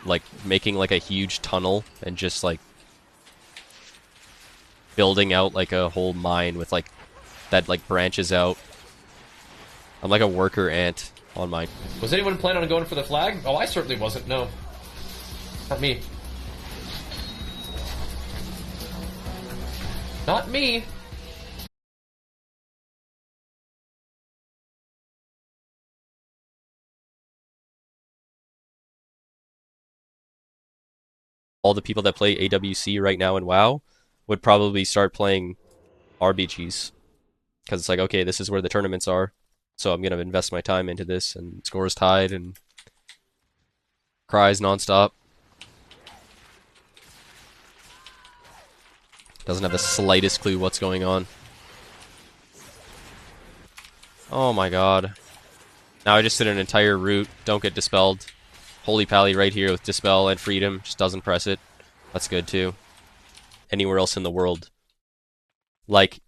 like making like a huge tunnel and just like building out like a whole mine with like that like branches out. I'm like a worker ant on mine. Was anyone planning on going for the flag? Oh, I certainly wasn't. No, not me. Not me. All the people that play AWC right now in WoW would probably start playing RBGs. Because it's like, okay, this is where the tournaments are, so I'm going to invest my time into this, and scores tied, and cries nonstop. Doesn't have the slightest clue what's going on. Oh my god. Now I just did an entire route, don't get dispelled. Holy Pally right here with Dispel and Freedom, just doesn't press it. That's good too. Anywhere else in the world. Like,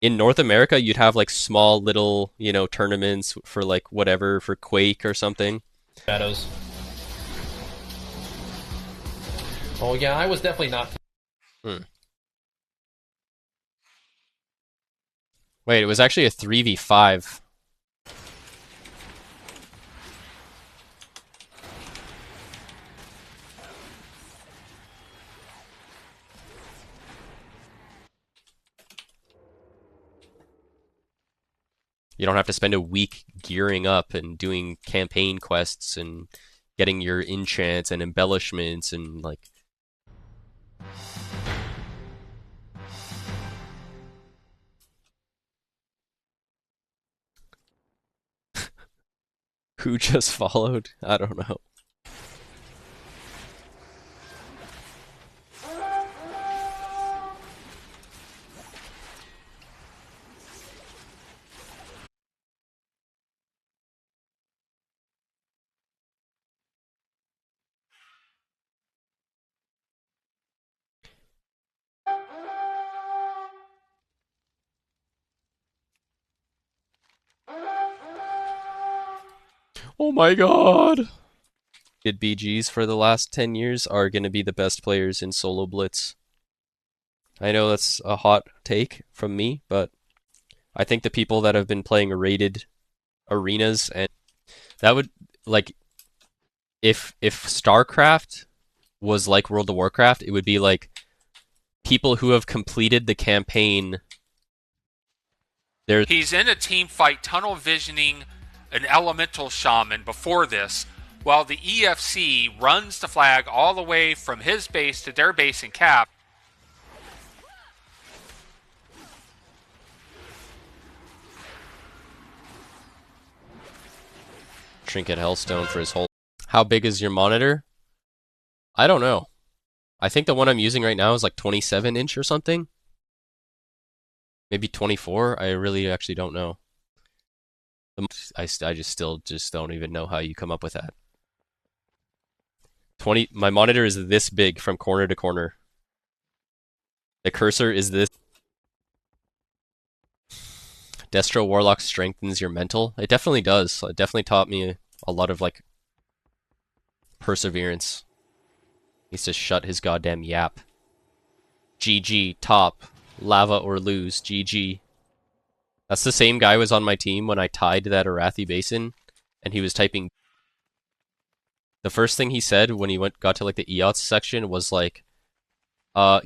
in North America, you'd have like small little, you know, tournaments for like whatever, for Quake or something. Shadows. Oh yeah, I was definitely not. Wait, it was actually a 3v5. You don't have to spend a week gearing up and doing campaign quests and getting your enchants and embellishments and like... Who just followed? I don't know. Oh my god! Good BGs for the last 10 years are going to be the best players in solo blitz. I know that's a hot take from me, but I think the people that have been playing rated arenas, and that would, like, if StarCraft was like World of Warcraft, it would be like people who have completed the campaign. He's in a team fight tunnel visioning an elemental shaman before this, while the EFC runs the flag all the way from his base to their base in cap. Trinket Hellstone for his whole... How big is your monitor? I don't know. I think the one I'm using right now is like 27 inch or something. Maybe 24. I really actually don't know. I just don't even know how you come up with that. My monitor is this big from corner to corner. The cursor is this. Destro Warlock strengthens your mental. It definitely does. It definitely taught me a lot of like perseverance. Needs to shut his goddamn yap. GG, top, lava or lose, GG. That's the same guy who was on my team when I tied that Arathi Basin, and he was typing. The first thing he said when he got to like the EOTS section was like,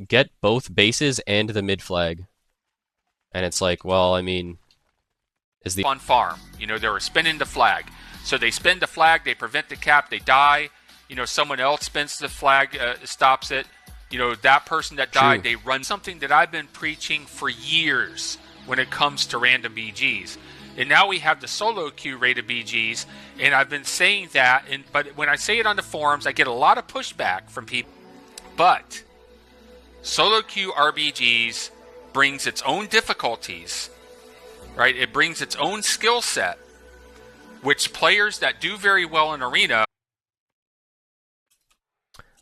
get both bases and the mid flag. And it's like, well, I mean, is the on farm, you know, they were spinning the flag. So they spin the flag, they prevent the cap, they die. You know, someone else spins the flag, stops it. You know, that person that died, they run. Something that I've been preaching for years when it comes to random BGs. And now we have the solo queue rated BGs, and I've been saying that, but when I say it on the forums, I get a lot of pushback from people. But solo queue RBGs brings its own difficulties, right? It brings its own skill set, which players that do very well in arena.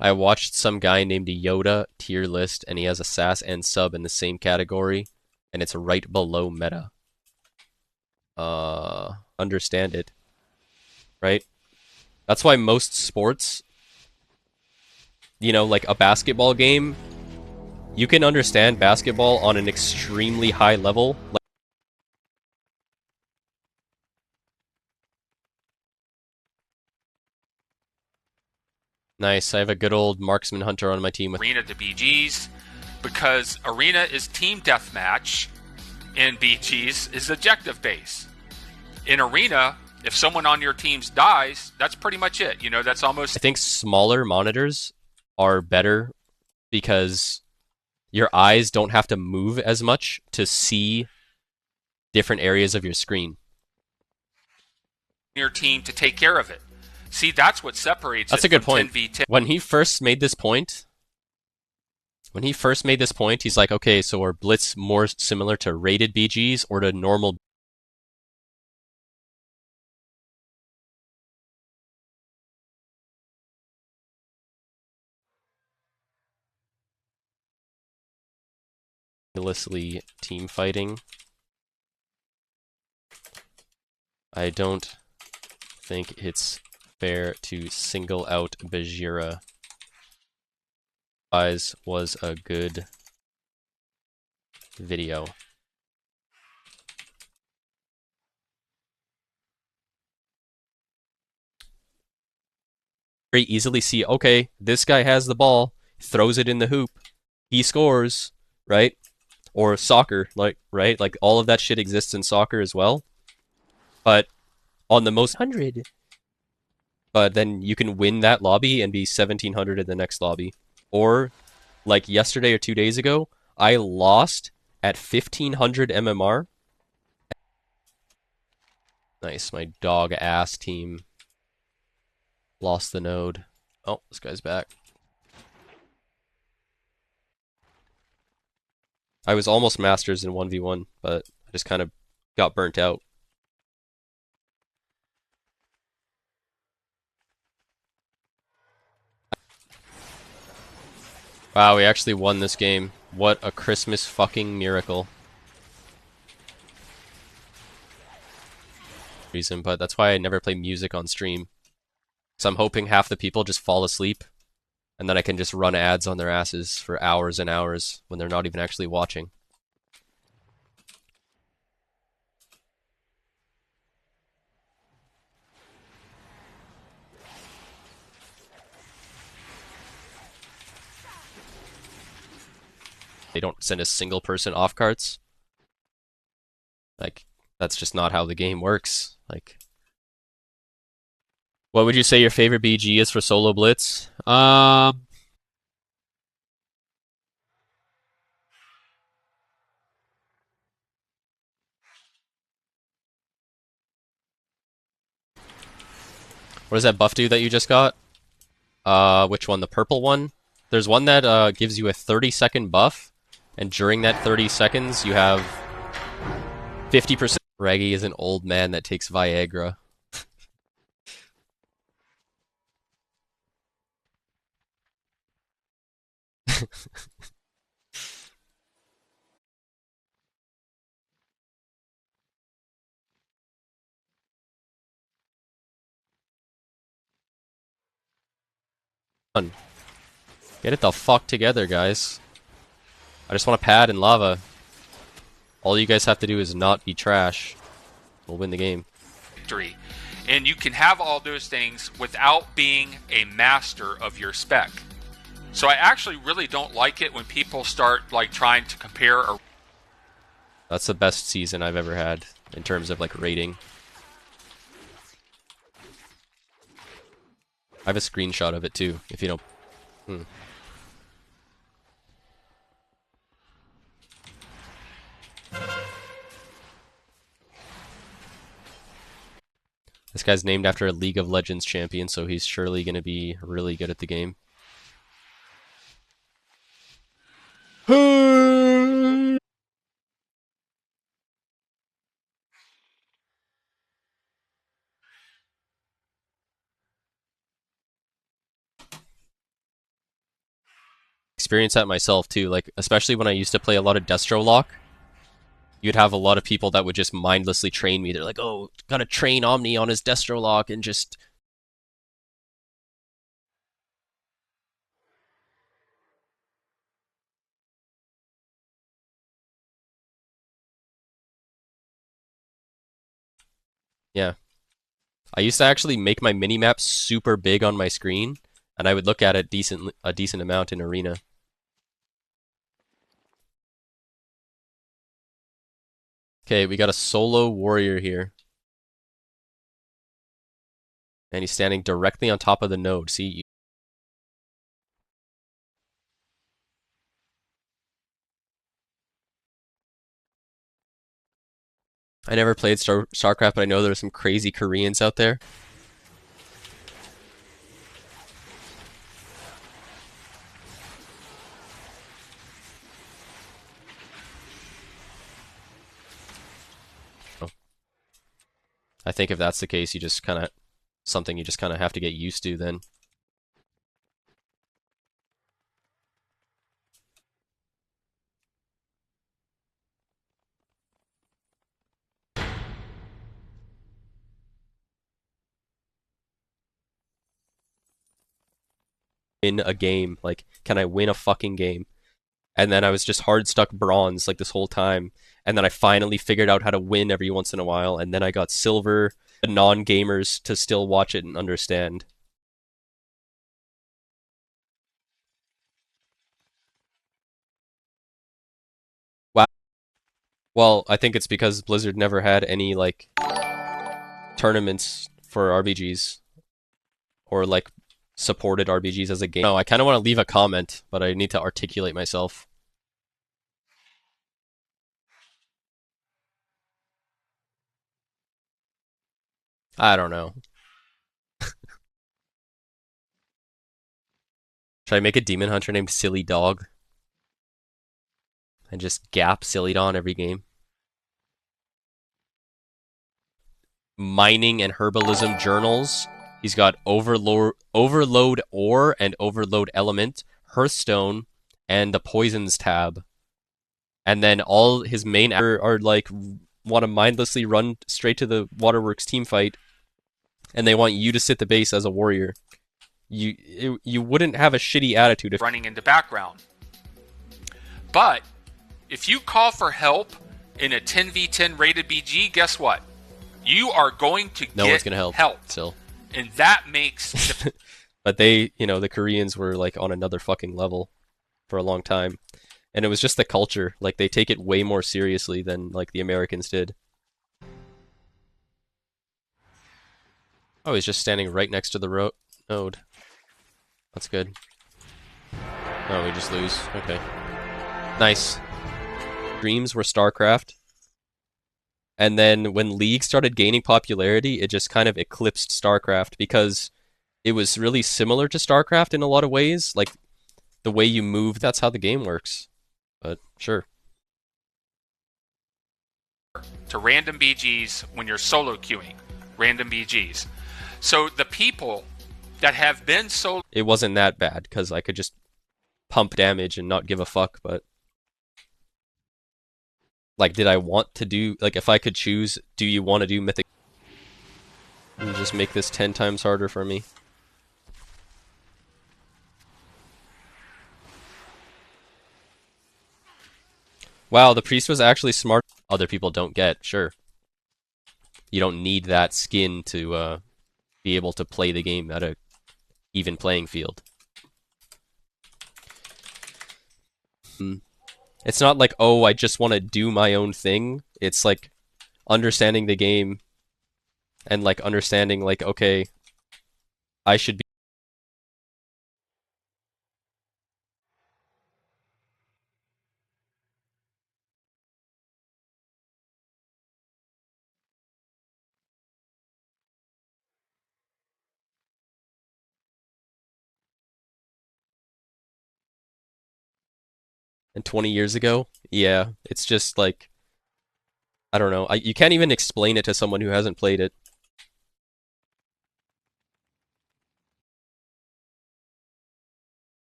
I watched some guy named Yoda tier list, and he has a SAS and sub in the same category, and it's right below meta. Understand it, right? That's why most sports, like a basketball game, you can understand basketball on an extremely high level. Nice. I have a good old marksman hunter on my team with Arena to BGs, because Arena is team deathmatch and BGs is objective base. In Arena, if someone on your team dies, that's pretty much it. That's almost... I think smaller monitors are better because your eyes don't have to move as much to see different areas of your screen. Your team to take care of it. See, that's what separates That's it a good from point. 10v10. When he first made this point, he's like, okay, so are Blitz more similar to rated BGs or to normal? Ridiculously team fighting. I don't think it's fair to single out Bajira. Was a good video. Very easily see, okay, this guy has the ball, throws it in the hoop, he scores, right? Or soccer, right? Like all of that shit exists in soccer as well. But on the most 100, but then you can win that lobby and be 1700 in the next lobby. Or like yesterday or 2 days ago, I lost at 1500 MMR. Nice, my dog ass team lost the node. Oh, this guy's back. I was almost masters in 1v1, but I just kind of got burnt out. Wow, we actually won this game. What a Christmas fucking miracle. Reason, but that's why I never play music on stream. So I'm hoping half the people just fall asleep, and then I can just run ads on their asses for hours and hours when they're not even actually watching. They don't send a single person off carts. Like, that's just not how the game works. Like, what would you say your favorite BG is for solo blitz? What does that buff do that you just got? Which one? The purple one? There's one that gives you a 30-second buff, and during that 30 seconds, you have 50%. Reggie is an old man that takes Viagra. Get it the fuck together, guys. I just want a pad and lava. All you guys have to do is not be trash. We'll win the game. Victory. And you can have all those things without being a master of your spec. So I actually really don't like it when people start like trying to compare. That's the best season I've ever had in terms of like rating. I have a screenshot of it too, if you don't. This guy's named after a League of Legends champion, so he's surely going to be really good at the game. Experience that myself too, like especially when I used to play a lot of Destro Lock. You'd have a lot of people that would just mindlessly train me. They're like, "Oh, gotta train Omni on his Destro Lock," and just Yeah. I used to actually make my mini-map super big on my screen, and I would look at it a decent amount in Arena. Okay, we got a solo warrior here. And he's standing directly on top of the node. See? I never played StarCraft, but I know there's some crazy Koreans out there. I think if that's the case, you just kind of something you just kind of have to get used to then. Win a game, like, can I win a fucking game? And then I was just hard stuck bronze like this whole time. And then I finally figured out how to win every once in a while. And then I got silver, non gamers to still watch it and understand. Wow. Well, I think it's because Blizzard never had any like tournaments for RBGs or like supported RBGs as a game. No, I kind of want to leave a comment, but I need to articulate myself. I don't know. Should I make a demon hunter named Silly Dog? And just gap Silly Don every game? Mining and herbalism journals. He's got overload ore and overload element, Hearthstone, and the poisons tab. And then all his main are like want to mindlessly run straight to the Waterworks team fight, and they want you to sit the base as a warrior. You wouldn't have a shitty attitude if running in the background. But if you call for help in a 10v10 rated BG, guess what? You are going to no get one's gonna help still. And that makes but they, the Koreans were like on another fucking level for a long time. And it was just the culture. Like they take it way more seriously than like the Americans did. Oh, he's just standing right next to the node. That's good. Oh, we just lose. Okay. Nice. Dreams were StarCraft. And then when League started gaining popularity, it just kind of eclipsed StarCraft because it was really similar to StarCraft in a lot of ways. Like the way you move, that's how the game works. But sure. To random BGs when you're solo queuing. Random BGs. So the people that have been solo... It wasn't that bad because I could just pump damage and not give a fuck, but... Like, did I want to do... Like, if I could choose, do you want to do Mythic... And just make this 10 times harder for me? Wow, the priest was actually smart. Other people don't get, sure. You don't need that skin to be able to play the game at a even playing field. It's not like, oh, I just want to do my own thing. It's like understanding the game and like understanding like, okay, I should be. And 20 years ago, yeah, it's just like, I don't know. You can't even explain it to someone who hasn't played it.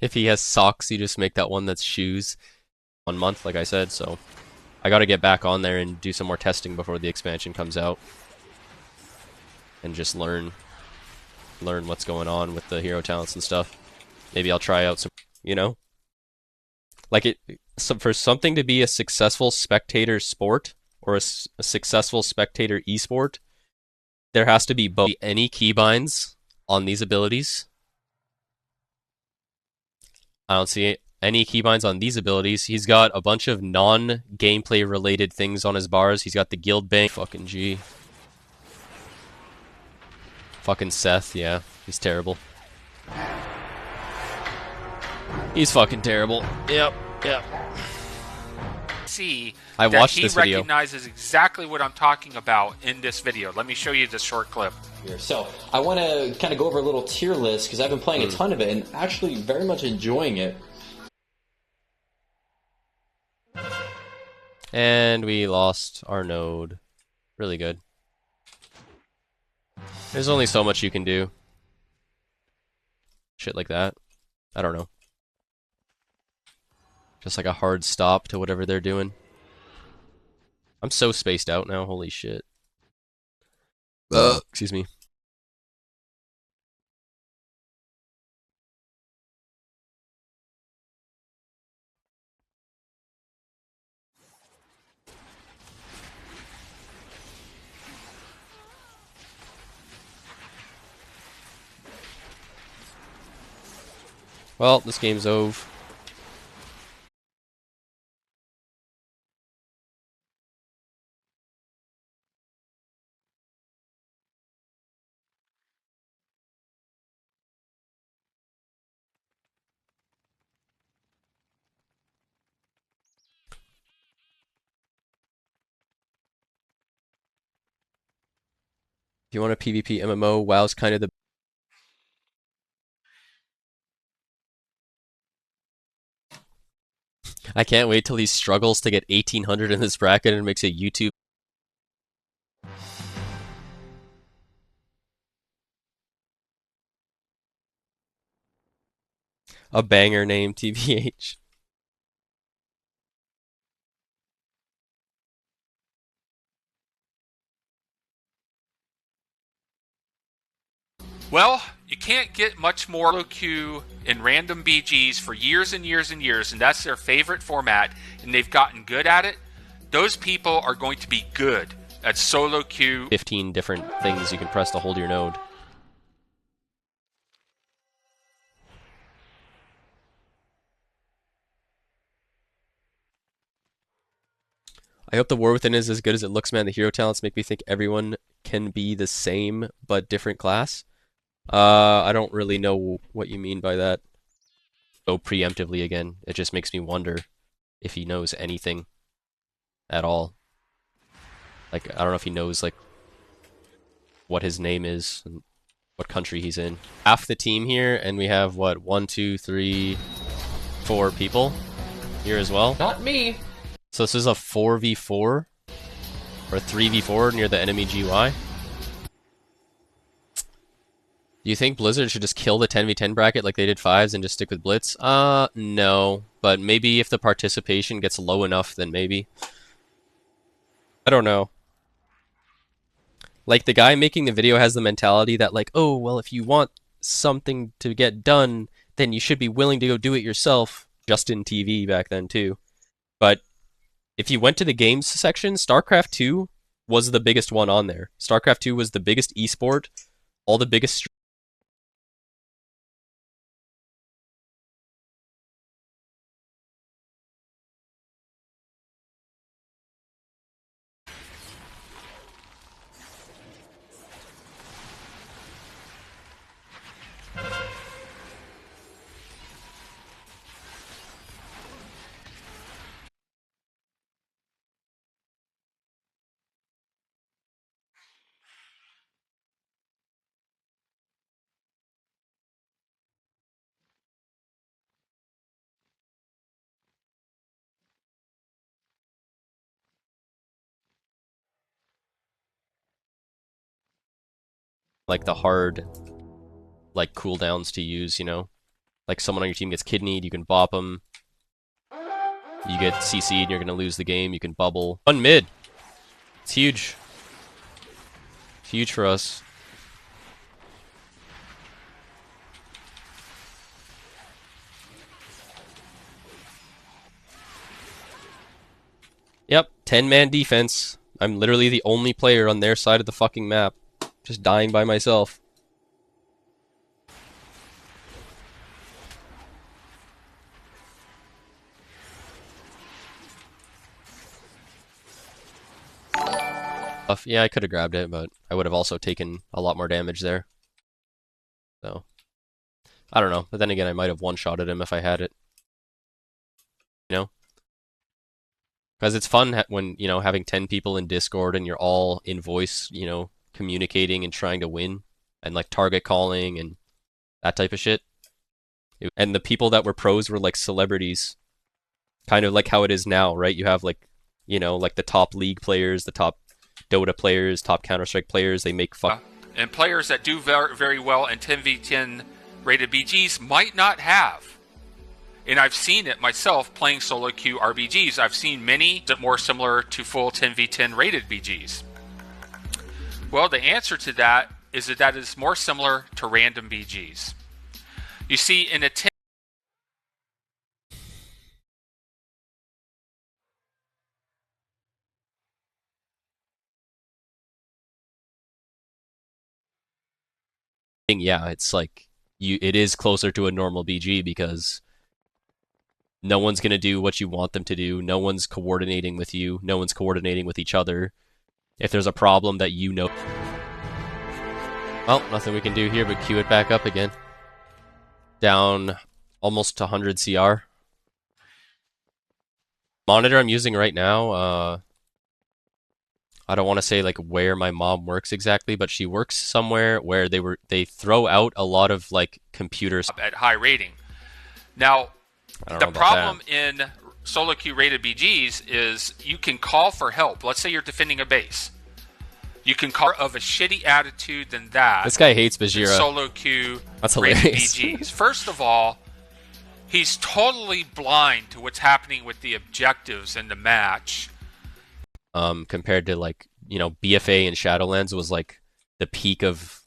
If he has socks, you just make that one that's shoes. 1 month, like I said, so I gotta get back on there and do some more testing before the expansion comes out. And just learn what's going on with the hero talents and stuff. Maybe I'll try out some, Like So for something to be a successful spectator sport or a successful spectator esport, there has to be both any keybinds on these abilities. I don't see any keybinds on these abilities. He's got a bunch of non-gameplay related things on his bars. He's got the guild bank. Fucking G. Fucking Seth, yeah. He's terrible. He's fucking terrible. Yep. See I that watched he this video. recognizes exactly what I'm talking about in this video. Let me show you this short clip. So I want to kind of go over a little tier list because I've been playing a ton of it and actually very much enjoying it. And we lost our node. Really good. There's only so much you can do. Shit like that. I don't know. Just like a hard stop to whatever they're doing. I'm so spaced out now, holy shit. Excuse me. Well, this game's over. If you want a PvP MMO, WoW's kind of the... I can't wait till he struggles to get 1800 in this bracket and makes a YouTube... A banger name, TBH. Well, you can't get much more solo queue in random BGs for years and years and years, and that's their favorite format, and they've gotten good at it. Those people are going to be good at solo queue. 15 different things you can press to hold your node. I hope the War Within is as good as it looks, man. The hero talents make me think everyone can be the same but different class. I don't really know what you mean by that. So preemptively again, it just makes me wonder if he knows anything at all. Like, I don't know if he knows, like, what his name is and what country he's in. Half the team here, and we have, what, 1, 2, 3, 4 people here as well. Not me. So this is a 4v4 or 3v4 near the enemy GY. Do you think Blizzard should just kill the 10v10 bracket like they did 5s and just stick with Blitz? No. But maybe if the participation gets low enough, then maybe. I don't know. Like, the guy making the video has the mentality that, like, oh, well, if you want something to get done, then you should be willing to go do it yourself. Justin TV back then, too. But if you went to the games section, StarCraft 2 was the biggest one on there. StarCraft 2 was the biggest esport. All the biggest... like, the hard, like, cooldowns to use, you know? Like, someone on your team gets kidneyed, you can bop them. You get CC'd and you're gonna lose the game, you can bubble. One mid! It's huge. It's huge for us. 10-man defense. I'm literally the only player on their side of the fucking map. Just dying by myself. Yeah, I could have grabbed it, but I would have also taken a lot more damage there. So, I don't know. But then again, I might have one-shotted him if I had it. You know? Because it's fun when, you know, having 10 people in Discord and you're all in voice, you know, communicating and trying to win. And, like, target calling and that type of shit. And the people that were pros were, like, celebrities. Kind of like how it is now, right? You have, like, you know, like the top League players, the top Dota players, top Counter-Strike players. They make and players that do very, very well in 10v10 rated BGs might not have. And I've seen it myself playing solo queue RBGs. I've seen many that more similar to full 10v10 rated BGs. Well, the answer to that is that is more similar to random BGs. You see, in a 10 yeah, it's like it is closer to a normal BG because no one's gonna do what you want them to do. No one's coordinating with you. No one's coordinating with each other. If there's a problem that you know, well, nothing we can do here but queue it back up again. Down almost to 100 CR. Monitor I'm using right now, I don't want to say like where my mom works exactly, but she works somewhere where they throw out a lot of like computers at high rating. Now, the problem in solo queue rated BGs is you can call for help. Let's say you're defending a base. You can call of a shitty attitude than that. This guy hates Bajira. Solo queue That's rated hilarious. BGs. First of all, he's totally blind to what's happening with the objectives in the match. Compared to like, you know, BFA and Shadowlands was like the peak of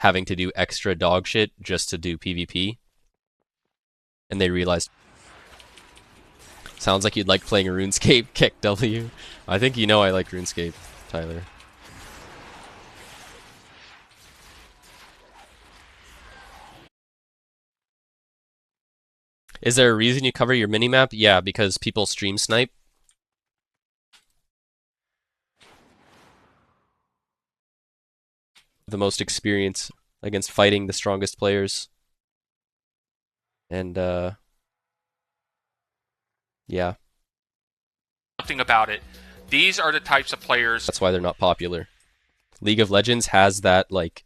having to do extra dog shit just to do PvP. And they realized, sounds like you'd like playing RuneScape, kick W. I think you know I like RuneScape, Tyler. Is there a reason you cover your minimap? Yeah, because people stream snipe. The most experience against fighting the strongest players. And, yeah. Something about it. These are the types of players. That's why they're not popular. League of Legends has that, like,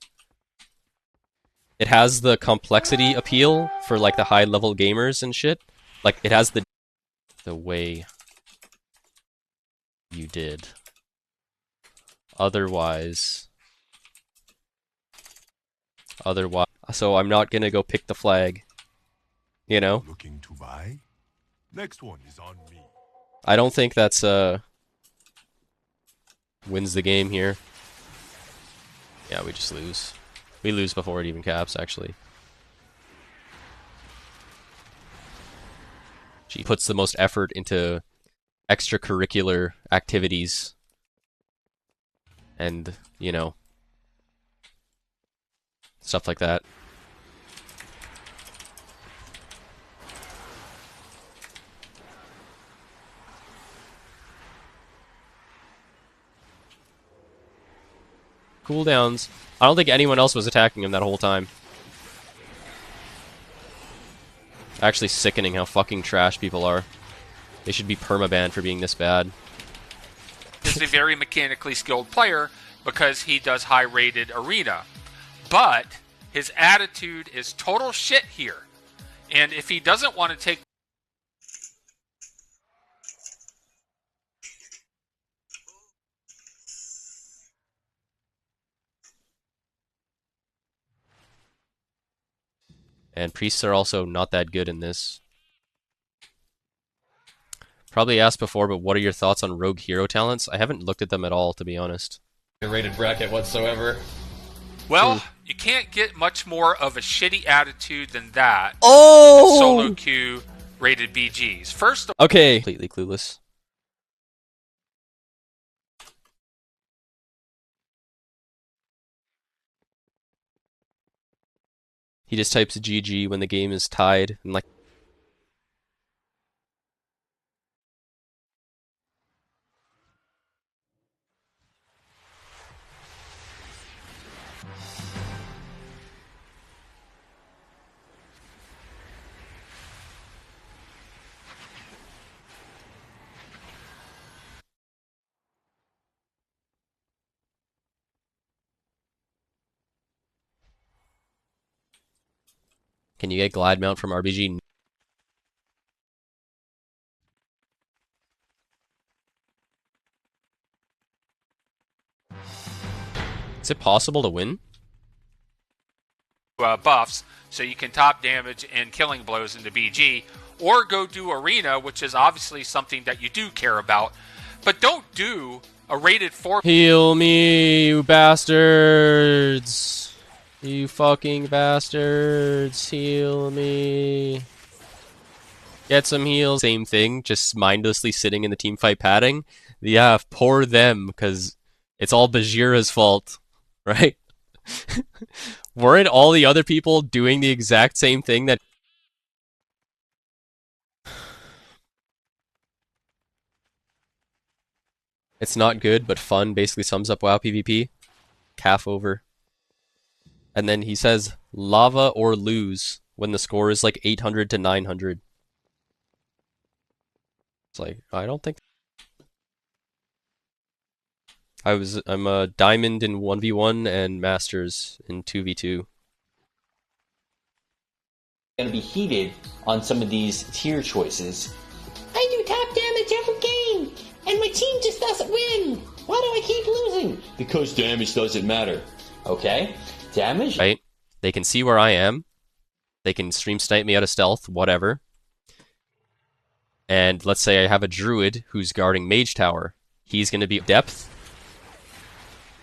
it has the complexity appeal for, like, the high-level gamers and shit. Like, it has the way you did. Otherwise, so I'm not gonna go pick the flag. You know? Looking to buy? Next one is on me. I don't think that's wins the game here. Yeah, we just lose. We lose before it even caps, actually. She puts the most effort into extracurricular activities. And, you know, stuff like that. Cooldowns. I don't think anyone else was attacking him that whole time. Actually sickening how fucking trash people are. They should be permabanned for being this bad. He's a very mechanically skilled player because he does high-rated arena. But his attitude is total shit here. And if he doesn't want to take... And priests are also not that good in this. Probably asked before, but what are your thoughts on rogue hero talents? I haven't looked at them at all, to be honest. Rated bracket whatsoever. Well, you can't get much more of a shitty attitude than that. Oh! In solo queue rated BGs. First of okay. Completely clueless. He just types GG when the game is tied, and like. Can you get glide mount from RBG? Is it possible to win? Buffs, so you can top damage and killing blows into BG, or go do Arena, which is obviously something that you do care about, but don't do a rated 4. Heal me, you bastards! You fucking bastards! Heal me! Get some heals. Same thing, just mindlessly sitting in the teamfight padding. Yeah, poor them, because it's all Bajira's fault, right? Weren't all the other people doing the exact same thing that... It's not good, but fun basically sums up WoW PvP. Calf over. And then he says, lava or lose, when the score is like 800 to 900. It's like, I don't think... I'm a diamond in 1v1 and masters in 2v2. Going to be heated on some of these tier choices. I do top damage every game, and my team just doesn't win. Why do I keep losing? Because damage doesn't matter. Okay? Damage? Right? They can see where I am. They can stream snipe me out of stealth, whatever. And let's say I have a druid who's guarding mage tower. He's going to be depth.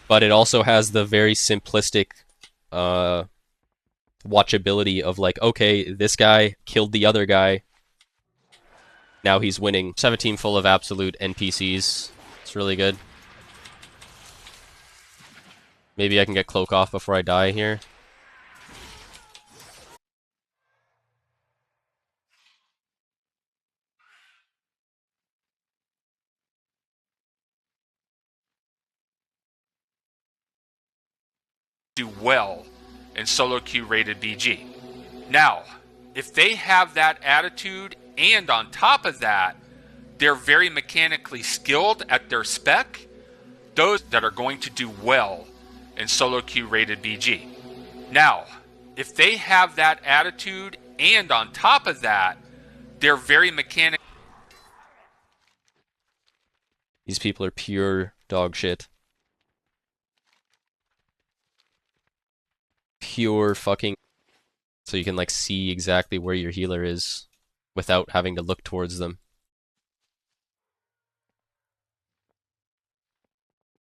But it also has the very simplistic watchability of like, okay, this guy killed the other guy. Now he's winning. Just have a team full of absolute NPCs. It's really good. Maybe I can get cloak off before I die here. Do well in solo queue rated BG. Now, if they have that attitude, and on top of that, they're very mechanically skilled at their spec, those that are going to do well in solo queue rated BG. Now, if they have that attitude, and on top of that, they're very mechanic. These people are pure dog shit. Pure fucking... So you can like see exactly where your healer is without having to look towards them.